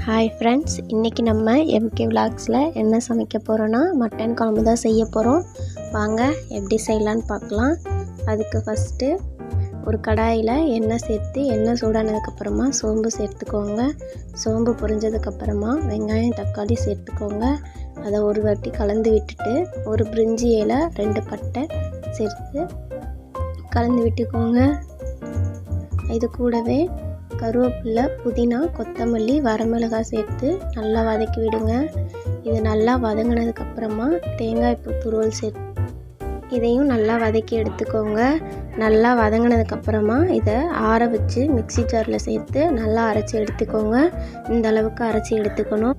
Hi friends, இன்றைக்கி நம்ம MK விலாக்ஸில் என்ன சமைக்க போகிறோன்னா மட்டன் குழம்பு தான் செய்ய போகிறோம். வாங்க எப்படி செய்யலான்னு பார்க்கலாம். அதுக்கு ஃபஸ்ட்டு ஒரு கடாயில் எண்ணெய் சேர்த்து எண்ணெய் சூடானதுக்கப்புறமா சோம்பு சேர்த்துக்கோங்க. சோம்பு பொரிஞ்சதுக்கப்புறமா வெங்காயம் தக்காளி சேர்த்துக்கோங்க. அதை ஒரு வாட்டி கலந்து விட்டுட்டு ஒரு பிரிஞ்சி இலை 2 பட்டை சேர்த்து கலந்து விட்டுக்கோங்க. இது கூடவே கருவேப்பிலை, புதினா, கொத்தமல்லி, வரமிளகாய் சேர்த்து நல்லா வதக்கி விடுங்க. இது நல்லா வதங்கினதுக்கப்புறமா தேங்காய் பூ துருவல் இதையும் நல்லா வதக்கி எடுத்துக்கோங்க. நல்லா வதங்கினதுக்கப்புறமா இதை ஆற வச்சு மிக்ஸி ஜாரில் சேர்த்து நல்லா அரைச்சி எடுத்துக்கோங்க. இந்த அளவுக்கு அரைச்சி எடுத்துக்கணும்.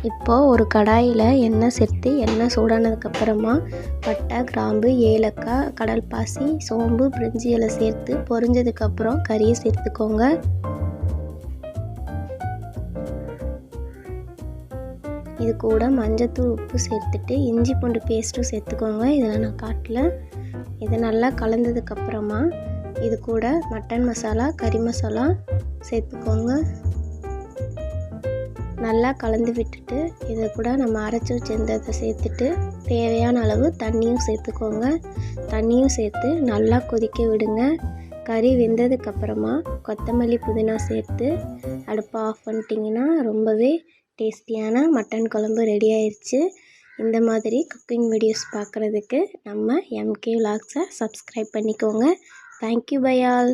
இப்போது ஒரு கடாயில் எண்ணெய் சேர்த்து எண்ணெய் சூடானதுக்கப்புறமா பட்டை, கிராம்பு, ஏலக்காய், கடல் பாசி, சோம்பு, பிரிஞ்சி இலை சேர்த்து பொரிஞ்சதுக்கப்புறம் கறியை சேர்த்துக்கோங்க. இது கூட மஞ்சத்தூள், உப்பு சேர்த்துட்டு இஞ்சி பூண்டு பேஸ்ட்டும் சேர்த்துக்கோங்க. இதில் நான் காட்டல. இதை நல்லா கலந்ததுக்கப்புறமா இது கூட மட்டன் மசாலா, கறி மசாலா சேர்த்துக்கோங்க. நல்லா கலந்து விட்டுட்டு இதை கூட நம்ம அரைச்சி வச்சிருந்ததை சேர்த்துட்டு தேவையான அளவு தண்ணியும் சேர்த்துக்கோங்க. தண்ணியும் சேர்த்து நல்லா கொதிக்க விடுங்க. கறி வெந்ததுக்கப்புறமா கொத்தமல்லி, புதினா சேர்த்து அடுப்பை ஆஃப் பண்ணிட்டிங்கன்னா ரொம்பவே டேஸ்டியான மட்டன் குழம்பு ரெடி ஆயிடுச்சு. இந்த மாதிரி குக்கிங் வீடியோஸ் பார்க்குறதுக்கு நம்ம எம்கே விலாக்ஸை சப்ஸ்கிரைப் பண்ணிக்கோங்க. Thank you bye all.